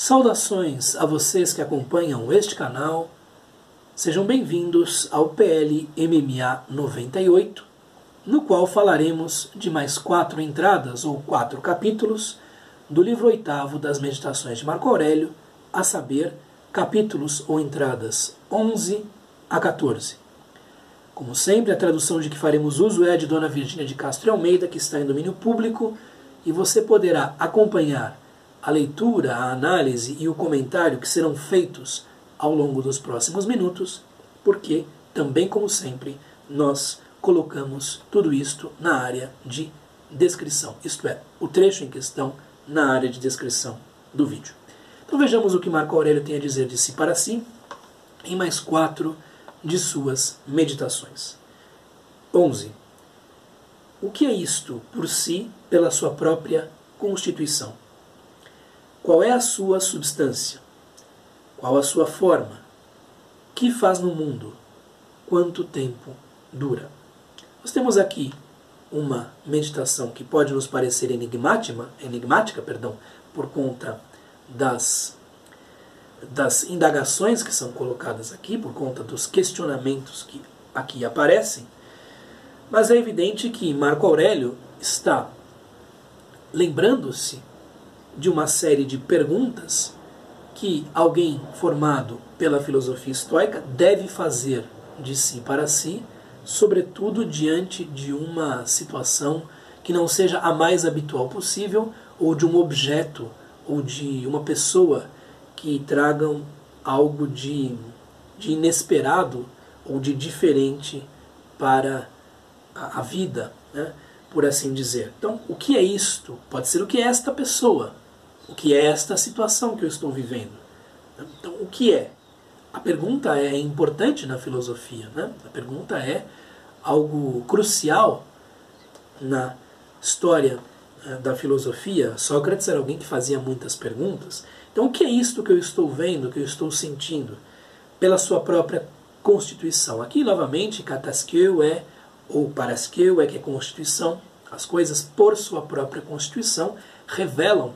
Saudações a vocês que acompanham este canal, sejam bem-vindos ao PL MMA 98, no qual falaremos de mais 4 entradas ou 4 capítulos do livro 8º das Meditações de Marco Aurélio, a saber, capítulos ou entradas 11 a 14. Como sempre, a tradução de que faremos uso é a de Dona Virgínia de Castro Almeida, que está em domínio público, e você poderá acompanhar a leitura, a análise e o comentário que serão feitos ao longo dos próximos minutos, porque, também como sempre, nós colocamos tudo isto na área de descrição, isto é, o trecho em questão na área de descrição do vídeo. Então vejamos o que Marco Aurélio tem a dizer de si para si, em mais 4 de suas meditações. 11. O que é isto por si pela sua própria constituição? Qual é a sua substância? Qual a sua forma? Que faz no mundo? Quanto tempo dura? Nós temos aqui uma meditação que pode nos parecer enigmática, por conta das indagações que são colocadas aqui, por conta dos questionamentos que aqui aparecem, mas é evidente que Marco Aurélio está lembrando-se de uma série de perguntas que alguém formado pela filosofia estoica deve fazer de si para si, sobretudo diante de uma situação que não seja a mais habitual possível, ou de um objeto, ou de uma pessoa que tragam algo de inesperado ou de diferente para a vida, né, por assim dizer. Então, o que é isto? Pode ser o que é esta pessoa, o que é esta situação que eu estou vivendo. Então, o que é? A pergunta é importante na filosofia, né? A pergunta é algo crucial na história da filosofia. Sócrates era alguém que fazia muitas perguntas. Então, o que é isto que eu estou vendo, que eu estou sentindo, pela sua própria constituição? Aqui, novamente, kataskeu ou paraskeu que é constituição. As coisas, por sua própria constituição, revelam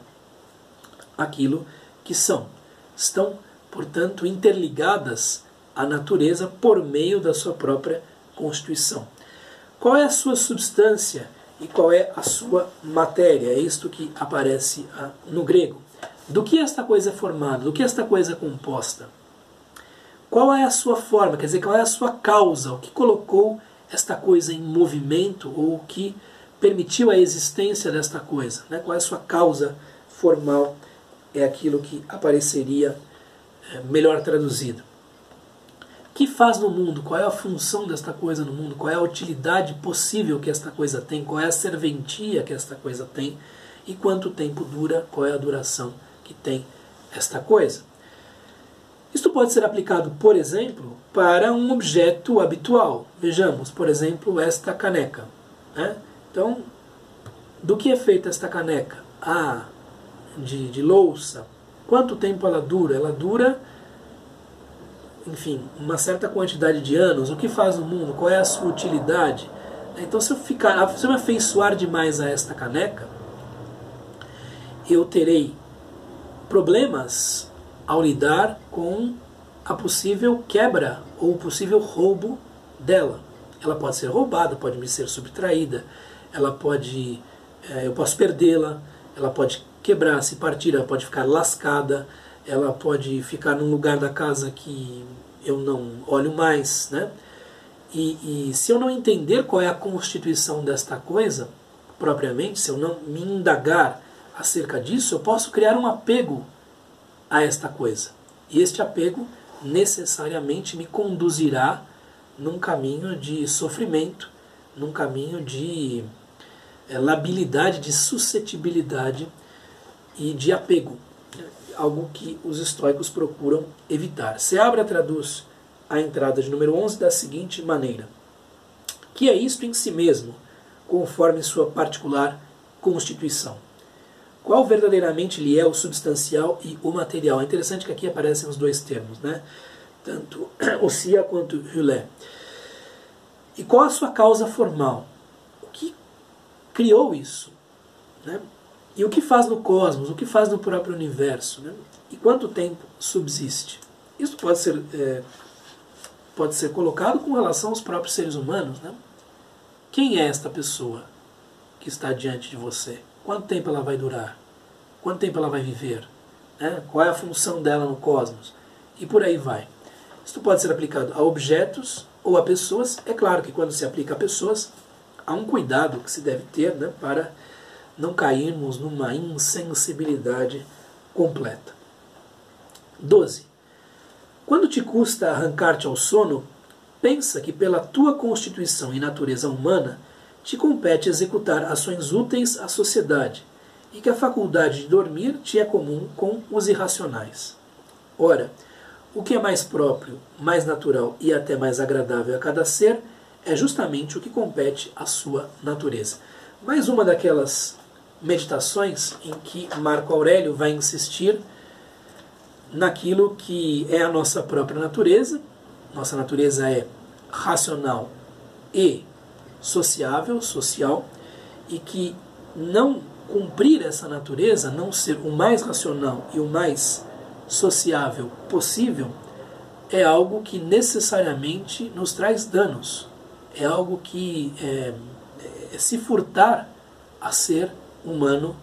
aquilo que são. Estão, portanto, interligadas à natureza por meio da sua própria constituição. Qual é a sua substância e qual é a sua matéria? É isto que aparece no grego. Do que esta coisa é formada? Do que esta coisa é composta? Qual é a sua forma? Quer dizer, qual é a sua causa? O que colocou esta coisa em movimento ou o que permitiu a existência desta coisa? Né? Qual é a sua causa formal? É aquilo que apareceria melhor traduzido. O que faz no mundo? Qual é a função desta coisa no mundo? Qual é a utilidade possível que esta coisa tem? Qual é a serventia que esta coisa tem? E quanto tempo dura? Qual é a duração que tem esta coisa? Isto pode ser aplicado, por exemplo, para um objeto habitual. Vejamos, por exemplo, esta caneca, né? Então, do que é feita esta caneca? De louça. Quanto tempo ela dura? Ela dura, enfim, uma certa quantidade de anos. O que faz no mundo? Qual é a sua utilidade? Então, se eu me afeiçoar demais a esta caneca, eu terei problemas ao lidar com a possível quebra ou o possível roubo dela. Ela pode ser roubada, pode me ser subtraída, eu posso perdê-la, ela pode quebrar, se partir, ela pode ficar lascada, ela pode ficar num lugar da casa que eu não olho mais, né? E se eu não entender qual é a constituição desta coisa, propriamente, se eu não me indagar acerca disso, eu posso criar um apego a esta coisa. E este apego necessariamente me conduzirá num caminho de sofrimento, num caminho de labilidade, de suscetibilidade e de apego, algo que os estoicos procuram evitar. Seabra traduz a entrada de número 11 da seguinte maneira: que é isto em si mesmo, conforme sua particular constituição. Qual verdadeiramente lhe é o substancial e o material? É interessante que aqui aparecem os dois termos, né? Tanto Ossia quanto Hulé. E qual a sua causa formal? O que criou isso? Né? E o que faz no cosmos, o que faz no próprio universo, né? E quanto tempo subsiste. Isso pode ser colocado com relação aos próprios seres humanos, né? Quem é esta pessoa que está diante de você? Quanto tempo ela vai durar? Quanto tempo ela vai viver? Né? Qual é a função dela no cosmos? E por aí vai. Isso pode ser aplicado a objetos ou a pessoas. É claro que quando se aplica a pessoas, há um cuidado que se deve ter, né, para não cairmos numa insensibilidade completa. 12. Quando te custa arrancar-te ao sono, pensa que pela tua constituição e natureza humana te compete executar ações úteis à sociedade e que a faculdade de dormir te é comum com os irracionais. Ora, o que é mais próprio, mais natural e até mais agradável a cada ser é justamente o que compete à sua natureza. Mais uma daquelas meditações em que Marco Aurélio vai insistir naquilo que é a nossa própria natureza. Nossa natureza é racional e sociável, social, e que não cumprir essa natureza, não ser o mais racional e o mais sociável possível, é algo que necessariamente nos traz danos. É algo que é se furtar a ser humano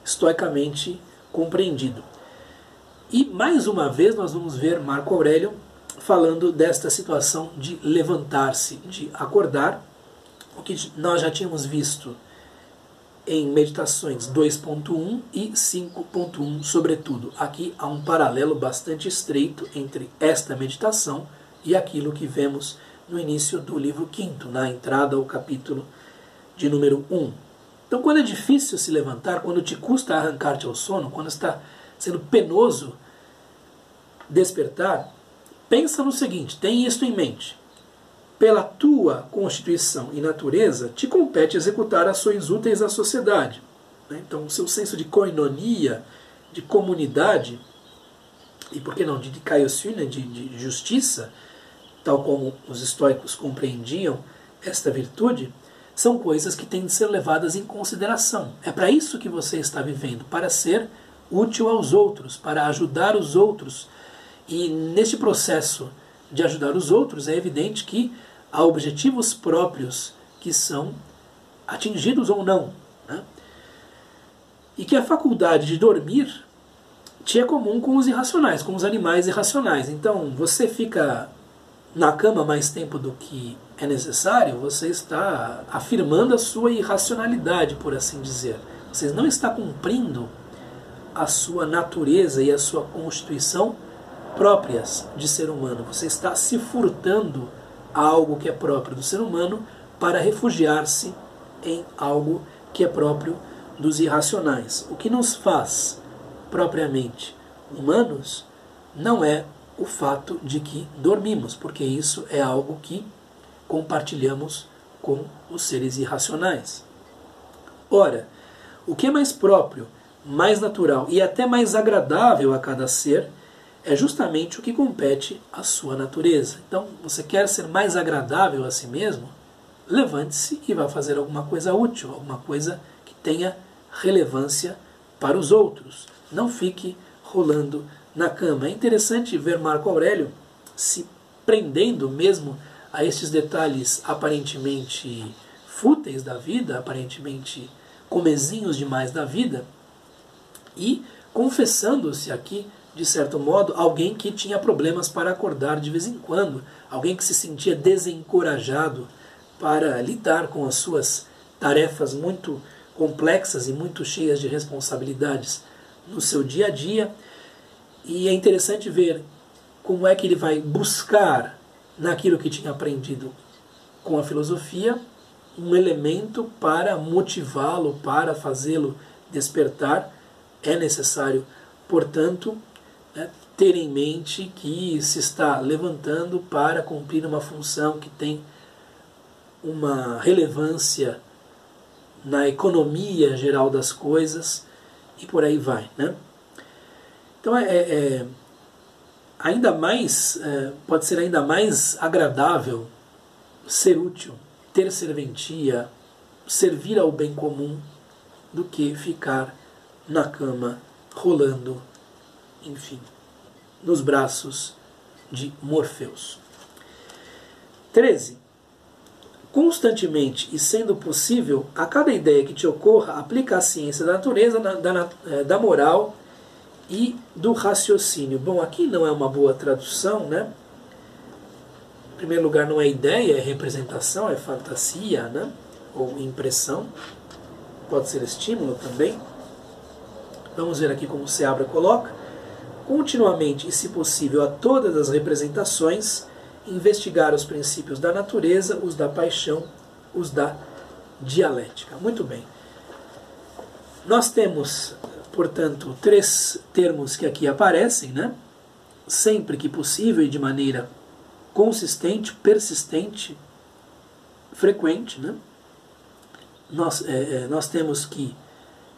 estoicamente compreendido. E mais uma vez nós vamos ver Marco Aurélio falando desta situação de levantar-se, de acordar, o que nós já tínhamos visto em Meditações 2.1 e 5.1, sobretudo. Aqui há um paralelo bastante estreito entre esta meditação e aquilo que vemos no início do livro 5º, na entrada ao capítulo de número 1. Então, quando é difícil se levantar, quando te custa arrancar-te ao sono, quando está sendo penoso despertar, pensa no seguinte, tem isto em mente. Pela tua constituição e natureza, te compete executar ações úteis à sociedade. Então, o seu senso de koinonia, de comunidade, e por que não, de dikaiosune, de justiça, tal como os estoicos compreendiam esta virtude, são coisas que têm de ser levadas em consideração. É para isso que você está vivendo, para ser útil aos outros, para ajudar os outros. E neste processo de ajudar os outros, é evidente que há objetivos próprios que são atingidos ou não, né? E que a faculdade de dormir te é comum com os irracionais, com os animais irracionais. Então, você fica na cama mais tempo do que é necessário, você está afirmando a sua irracionalidade, por assim dizer. Você não está cumprindo a sua natureza e a sua constituição próprias de ser humano. Você está se furtando a algo que é próprio do ser humano para refugiar-se em algo que é próprio dos irracionais. O que nos faz propriamente humanos não é o fato de que dormimos, porque isso é algo que compartilhamos com os seres irracionais. Ora, o que é mais próprio, mais natural e até mais agradável a cada ser é justamente o que compete à sua natureza. Então, você quer ser mais agradável a si mesmo? Levante-se e vá fazer alguma coisa útil, alguma coisa que tenha relevância para os outros. Não fique rolando na cama. É interessante ver Marco Aurélio se prendendo mesmo a estes detalhes aparentemente fúteis da vida, aparentemente comezinhos demais da vida, e confessando-se aqui, de certo modo, alguém que tinha problemas para acordar de vez em quando, alguém que se sentia desencorajado para lidar com as suas tarefas muito complexas e muito cheias de responsabilidades no seu dia a dia. E é interessante ver como é que ele vai buscar naquilo que tinha aprendido com a filosofia um elemento para motivá-lo, para fazê-lo despertar. É necessário, portanto, ter em mente que se está levantando para cumprir uma função que tem uma relevância na economia geral das coisas e por aí vai, né? Então ainda mais, pode ser ainda mais agradável ser útil, ter serventia, servir ao bem comum, do que ficar na cama, rolando, enfim, nos braços de Morfeus. 13. Constantemente e sendo possível, a cada ideia que te ocorra, aplica a ciência da natureza, da moral e do raciocínio. Bom, aqui não é uma boa tradução, né? Em primeiro lugar, não é ideia, é representação, é fantasia, né? Ou impressão. Pode ser estímulo também. Vamos ver aqui como o Seabra coloca. Continuamente e, se possível, a todas as representações, investigar os princípios da natureza, os da paixão, os da dialética. Muito bem. Nós temos, portanto, 3 termos que aqui aparecem, né? Sempre que possível e de maneira consistente, persistente, frequente, né? Nós temos que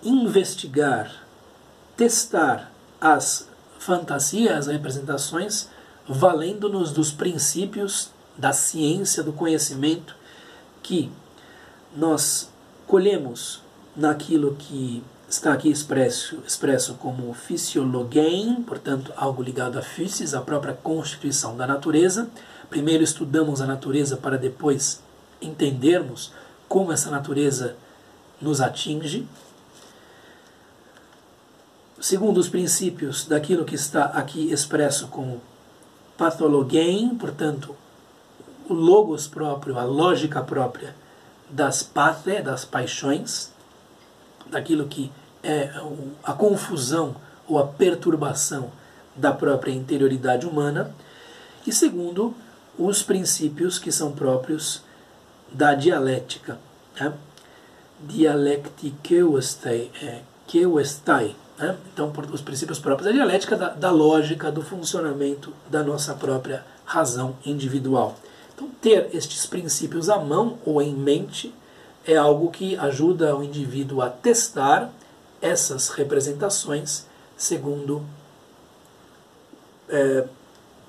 investigar, testar as fantasias, as representações, valendo-nos dos princípios da ciência, do conhecimento que nós colhemos naquilo que está aqui expresso como fisiologein, portanto, algo ligado à physis, a própria constituição da natureza. Primeiro estudamos a natureza para depois entendermos como essa natureza nos atinge. Segundo os princípios daquilo que está aqui expresso como pathologein, portanto, o logos próprio, a lógica própria das pathe, das paixões, daquilo que é a confusão ou a perturbação da própria interioridade humana. E segundo, os princípios que são próprios da dialética, né? Dialectikeuestai, né? Então, os princípios próprios da dialética, da lógica, do funcionamento da nossa própria razão individual. Então, ter estes princípios à mão ou em mente é algo que ajuda o indivíduo a testar essas representações segundo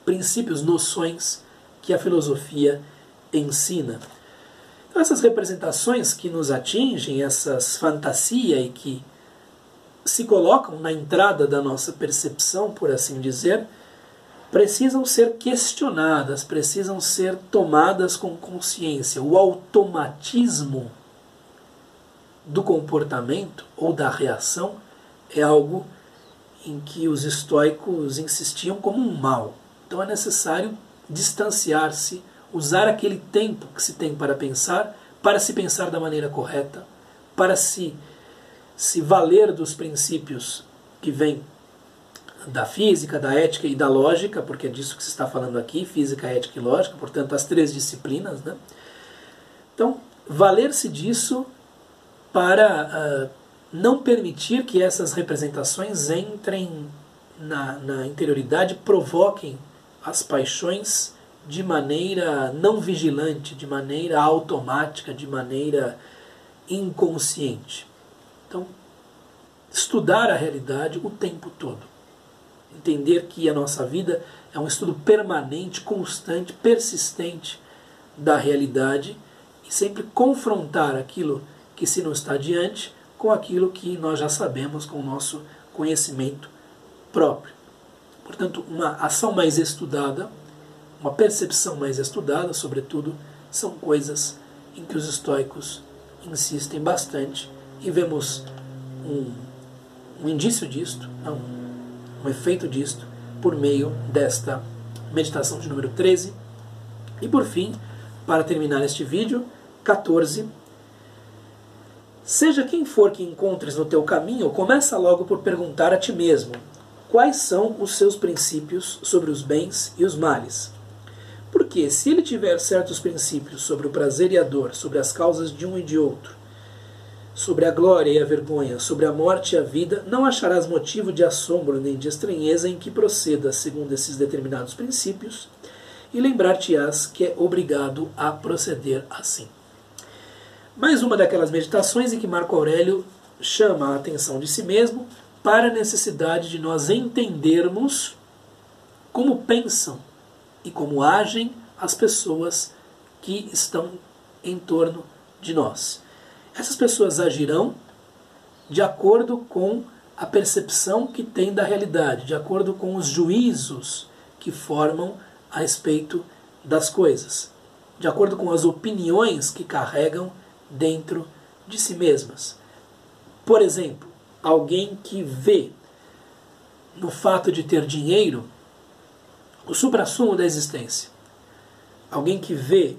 princípios, noções que a filosofia ensina. Então, essas representações que nos atingem, essas fantasias e que se colocam na entrada da nossa percepção, por assim dizer, precisam ser questionadas, precisam ser tomadas com consciência. O automatismo do comportamento ou da reação é algo em que os estoicos insistiam como um mal. Então é necessário distanciar-se, usar aquele tempo que se tem para se pensar da maneira correta, para se valer dos princípios que vêm da física, da ética e da lógica, porque é disso que se está falando aqui, física, ética e lógica, portanto as 3 disciplinas, né? Então, valer-se disso para não permitir que essas representações entrem na interioridade, provoquem as paixões de maneira não vigilante, de maneira automática, de maneira inconsciente. Então, estudar a realidade o tempo todo. Entender que a nossa vida é um estudo permanente, constante, persistente da realidade e sempre confrontar aquilo que se nos está diante com aquilo que nós já sabemos com o nosso conhecimento próprio. Portanto, uma ação mais estudada, uma percepção mais estudada, sobretudo, são coisas em que os estoicos insistem bastante e vemos um indício disto, um efeito disto, por meio desta meditação de número 13. E por fim, para terminar este vídeo, 14. Seja quem for que encontres no teu caminho, começa logo por perguntar a ti mesmo: quais são os seus princípios sobre os bens e os males? Porque se ele tiver certos princípios sobre o prazer e a dor, sobre as causas de um e de outro, sobre a glória e a vergonha, sobre a morte e a vida, não acharás motivo de assombro nem de estranheza em que proceda segundo esses determinados princípios, e lembrar-te-ás que é obrigado a proceder assim. Mais uma daquelas meditações em que Marco Aurélio chama a atenção de si mesmo para a necessidade de nós entendermos como pensam e como agem as pessoas que estão em torno de nós. Essas pessoas agirão de acordo com a percepção que tem da realidade, de acordo com os juízos que formam a respeito das coisas, de acordo com as opiniões que carregam dentro de si mesmas. Por exemplo, alguém que vê no fato de ter dinheiro o suprassumo da existência. Alguém que vê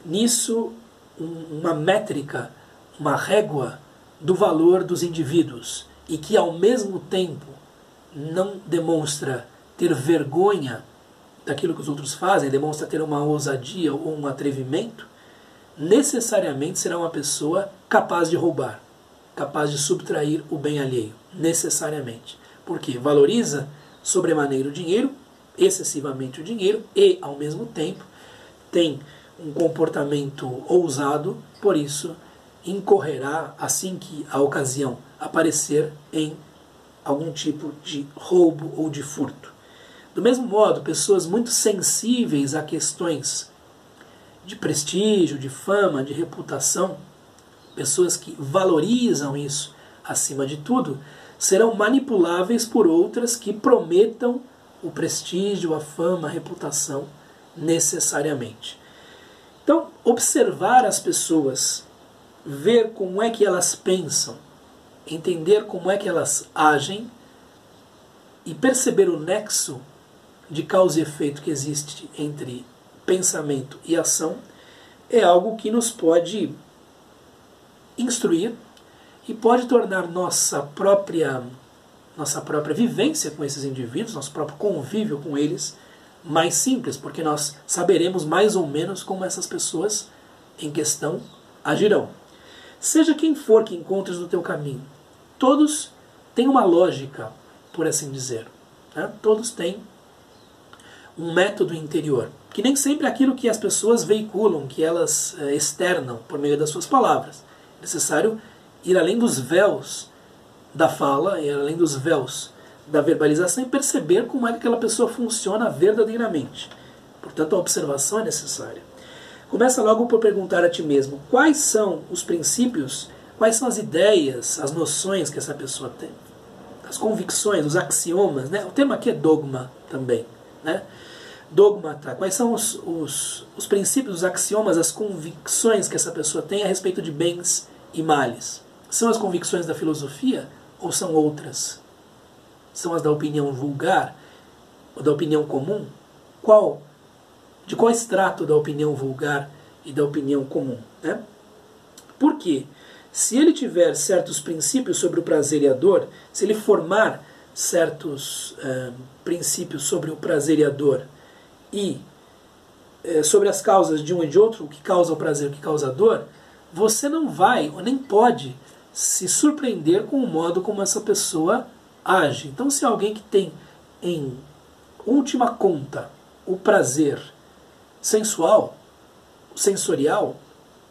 nisso uma métrica, uma régua do valor dos indivíduos e que ao mesmo tempo não demonstra ter vergonha daquilo que os outros fazem, demonstra ter uma ousadia ou um atrevimento, necessariamente será uma pessoa capaz de roubar, capaz de subtrair o bem alheio, necessariamente. Porque valoriza sobremaneira o dinheiro, excessivamente o dinheiro, e, ao mesmo tempo, tem um comportamento ousado, por isso incorrerá, assim que a ocasião aparecer, em algum tipo de roubo ou de furto. Do mesmo modo, pessoas muito sensíveis a questões de prestígio, de fama, de reputação, pessoas que valorizam isso acima de tudo, serão manipuláveis por outras que prometam o prestígio, a fama, a reputação necessariamente. Então, observar as pessoas, ver como é que elas pensam, entender como é que elas agem e perceber o nexo de causa e efeito que existe entre pensamento e ação é algo que nos pode instruir e pode tornar nossa própria vivência com esses indivíduos, nosso próprio convívio com eles, mais simples, porque nós saberemos mais ou menos como essas pessoas em questão agirão. Seja quem for que encontres no teu caminho, todos têm uma lógica, por assim dizer. Né? Todos têm um método interior, que nem sempre é aquilo que as pessoas veiculam, que elas externam por meio das suas palavras. É necessário ir além dos véus da fala, ir além dos véus da verbalização e perceber como é que aquela pessoa funciona verdadeiramente. Portanto, a observação é necessária. Começa logo por perguntar a ti mesmo quais são os princípios, quais são as ideias, as noções que essa pessoa tem, as convicções, os axiomas, né? O termo aqui é dogma também, né? Dogmata, quais são os princípios, os axiomas, as convicções que essa pessoa tem a respeito de bens e males? São as convicções da filosofia ou são outras? São as da opinião vulgar ou da opinião comum? De qual extrato da opinião vulgar e da opinião comum? Né? Por quê? Se ele tiver certos princípios sobre o prazer e a dor, se ele formar certos princípios sobre o prazer e a dor e sobre as causas de um e de outro, o que causa o prazer, o que causa a dor, você não vai ou nem pode se surpreender com o modo como essa pessoa age. Então, se alguém que tem em última conta o prazer sensual, sensorial,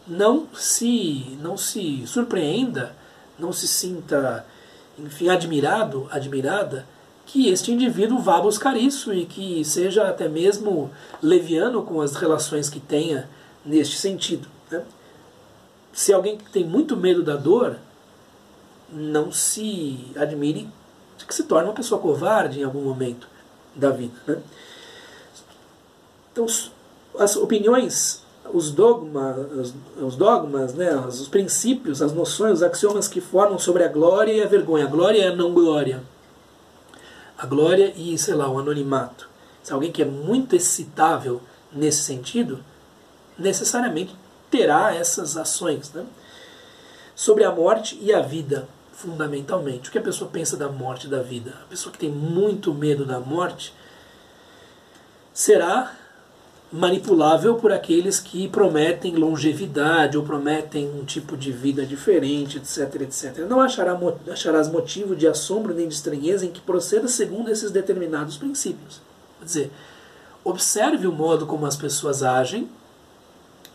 não se surpreenda, não se sinta, enfim, admirada, que este indivíduo vá buscar isso e que seja até mesmo leviano com as relações que tenha neste sentido. Né? Se alguém tem muito medo da dor, não se admire que se torne uma pessoa covarde em algum momento da vida. Né? Então, as opiniões, os dogmas, né, os princípios, as noções, os axiomas que formam sobre a glória e a vergonha. A glória e a não glória. A glória e, o anonimato. Se alguém que é muito excitável nesse sentido, necessariamente terá essas ações. Né? Sobre a morte e a vida, fundamentalmente. O que a pessoa pensa da morte e da vida? A pessoa que tem muito medo da morte será manipulável por aqueles que prometem longevidade ou prometem um tipo de vida diferente, etc, etc. Não acharás motivo de assombro nem de estranheza em que proceda segundo esses determinados princípios. Quer dizer, observe o modo como as pessoas agem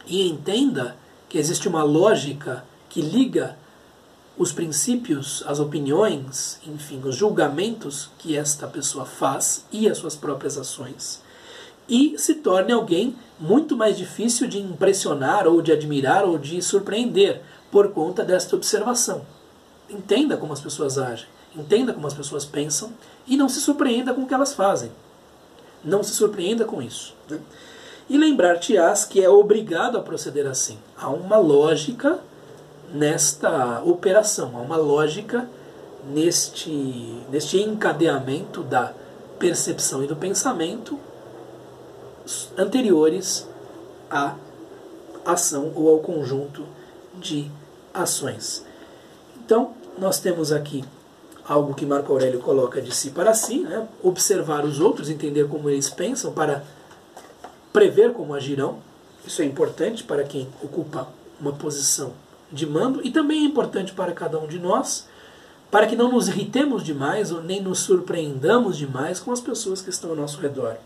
e entenda que existe uma lógica que liga os princípios, as opiniões, enfim, os julgamentos que esta pessoa faz e as suas próprias ações, e se torne alguém muito mais difícil de impressionar, ou de admirar, ou de surpreender, por conta desta observação. Entenda como as pessoas agem. entenda como as pessoas pensam e não se surpreenda com o que elas fazem. Não se surpreenda com isso. Né? E lembrar-te-ás que é obrigado a proceder assim. Há uma lógica nesta operação, há uma lógica neste encadeamento da percepção e do pensamento anteriores à ação ou ao conjunto de ações. Então, nós temos aqui algo que Marco Aurélio coloca de si para si, né? Observar os outros, entender como eles pensam para prever como agirão. Isso é importante para quem ocupa uma posição de mando e também é importante para cada um de nós, para que não nos irritemos demais ou nem nos surpreendamos demais com as pessoas que estão ao nosso redor.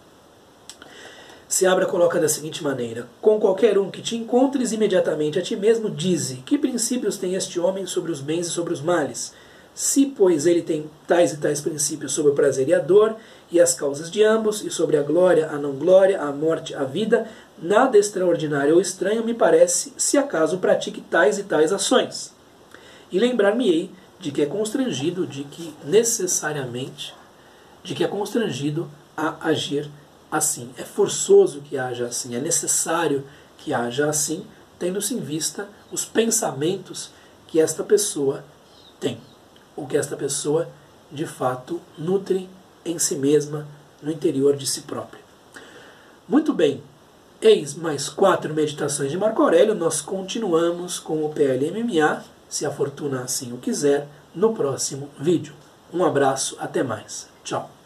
Seabra coloca da seguinte maneira: com qualquer um que te encontres imediatamente a ti mesmo, dize, que princípios tem este homem sobre os bens e sobre os males? Se, pois, ele tem tais e tais princípios sobre o prazer e a dor, e as causas de ambos, e sobre a glória, a não glória, a morte, a vida, nada extraordinário ou estranho me parece, se acaso pratique tais e tais ações. E lembrar-me-ei de que é constrangido, de que é constrangido a agir assim. É forçoso que haja assim, é necessário que haja assim, tendo-se em vista os pensamentos que esta pessoa tem, ou que esta pessoa de fato nutre em si mesma, no interior de si própria. Muito bem, eis mais 4 meditações de Marco Aurélio. Nós continuamos com o PLMMA, se a fortuna assim o quiser, no próximo vídeo. Um abraço, até mais. Tchau.